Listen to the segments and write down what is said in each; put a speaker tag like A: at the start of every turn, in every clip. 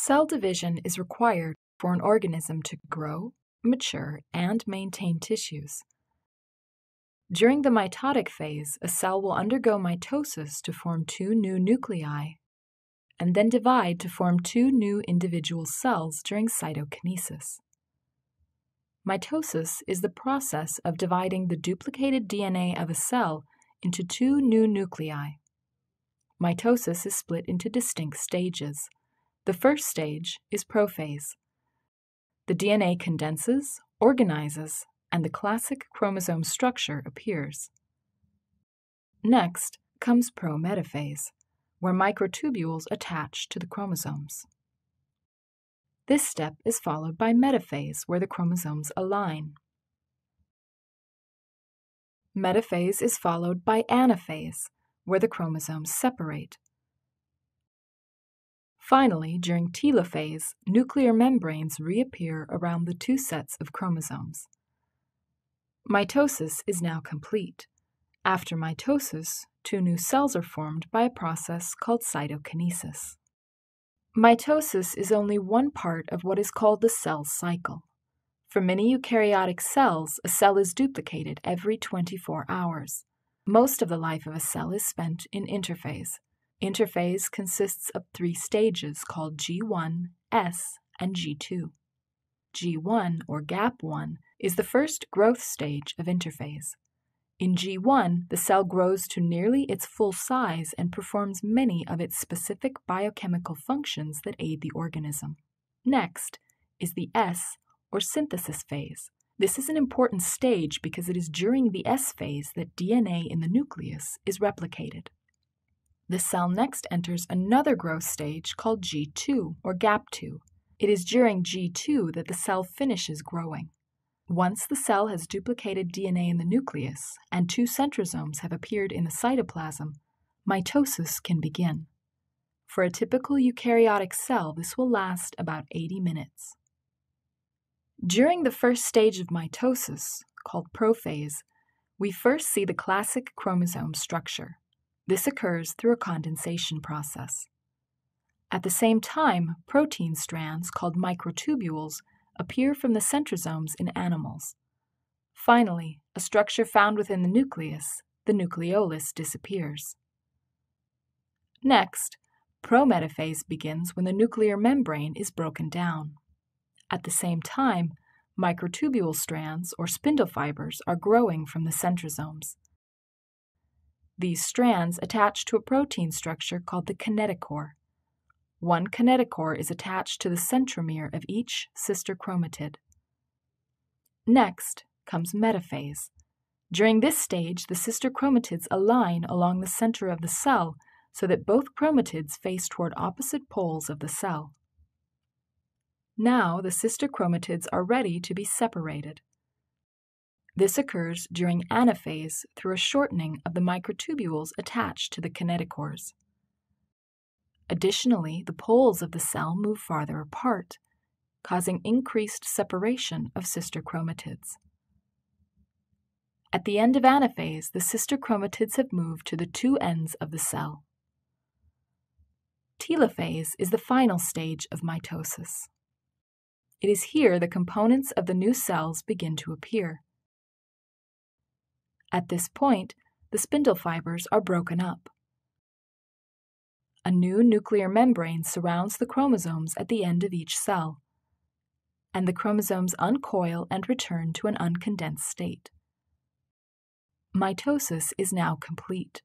A: Cell division is required for an organism to grow, mature, and maintain tissues. During the mitotic phase, a cell will undergo mitosis to form two new nuclei, and then divide to form two new individual cells during cytokinesis. Mitosis is the process of dividing the duplicated DNA of a cell into two new nuclei. Mitosis is split into distinct stages. The first stage is prophase. The DNA condenses, organizes, and the classic chromosome structure appears. Next comes prometaphase, where microtubules attach to the chromosomes. This step is followed by metaphase, where the chromosomes align. Metaphase is followed by anaphase, where the chromosomes separate. Finally, during telophase, nuclear membranes reappear around the two sets of chromosomes. Mitosis is now complete. After mitosis, two new cells are formed by a process called cytokinesis. Mitosis is only one part of what is called the cell cycle. For many eukaryotic cells, a cell is duplicated every 24 hours. Most of the life of a cell is spent in interphase. Interphase consists of three stages called G1, S, and G2. G1, or gap 1, is the first growth stage of interphase. In G1, the cell grows to nearly its full size and performs many of its specific biochemical functions that aid the organism. Next is the S, or synthesis phase. This is an important stage because it is during the S phase that DNA in the nucleus is replicated. The cell next enters another growth stage called G2, or gap 2. It is during G2 that the cell finishes growing. Once the cell has duplicated DNA in the nucleus and two centrosomes have appeared in the cytoplasm, mitosis can begin. For a typical eukaryotic cell, this will last about 80 minutes. During the first stage of mitosis, called prophase, we first see the classic chromosome structure. This occurs through a condensation process. At the same time, protein strands called microtubules appear from the centrosomes in animals. Finally, a structure found within the nucleus, the nucleolus, disappears. Next, prometaphase begins when the nuclear membrane is broken down. At the same time, microtubule strands, or spindle fibers, are growing from the centrosomes. These strands attach to a protein structure called the kinetochore. One kinetochore is attached to the centromere of each sister chromatid. Next comes metaphase. During this stage, the sister chromatids align along the center of the cell so that both chromatids face toward opposite poles of the cell. Now the sister chromatids are ready to be separated. This occurs during anaphase through a shortening of the microtubules attached to the kinetochores. Additionally, the poles of the cell move farther apart, causing increased separation of sister chromatids. At the end of anaphase, the sister chromatids have moved to the two ends of the cell. Telophase is the final stage of mitosis. It is here the components of the new cells begin to appear. At this point, the spindle fibers are broken up. A new nuclear membrane surrounds the chromosomes at the end of each cell, and the chromosomes uncoil and return to an uncondensed state. Mitosis is now complete.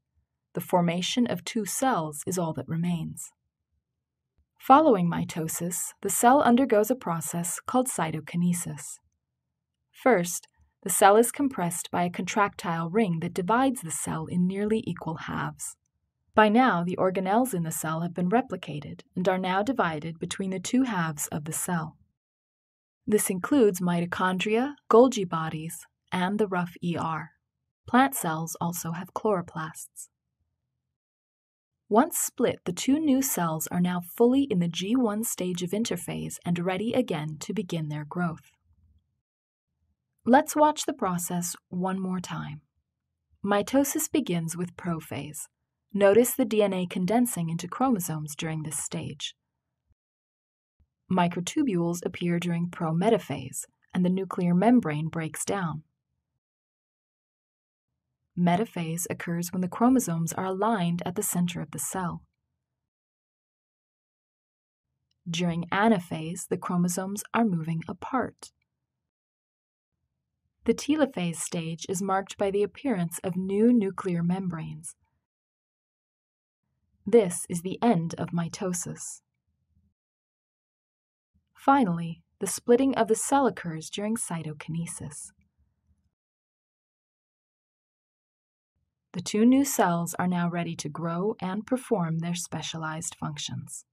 A: The formation of two cells is all that remains. Following mitosis, the cell undergoes a process called cytokinesis. First, the cell is compressed by a contractile ring that divides the cell in nearly equal halves. By now, the organelles in the cell have been replicated and are now divided between the two halves of the cell. This includes mitochondria, Golgi bodies, and the rough ER. Plant cells also have chloroplasts. Once split, the two new cells are now fully in the G1 stage of interphase and ready again to begin their growth. Let's watch the process one more time. Mitosis begins with prophase. Notice the DNA condensing into chromosomes during this stage. Microtubules appear during prometaphase, and the nuclear membrane breaks down. Metaphase occurs when the chromosomes are aligned at the center of the cell. During anaphase, the chromosomes are moving apart. The telophase stage is marked by the appearance of new nuclear membranes. This is the end of mitosis. Finally, the splitting of the cell occurs during cytokinesis. The two new cells are now ready to grow and perform their specialized functions.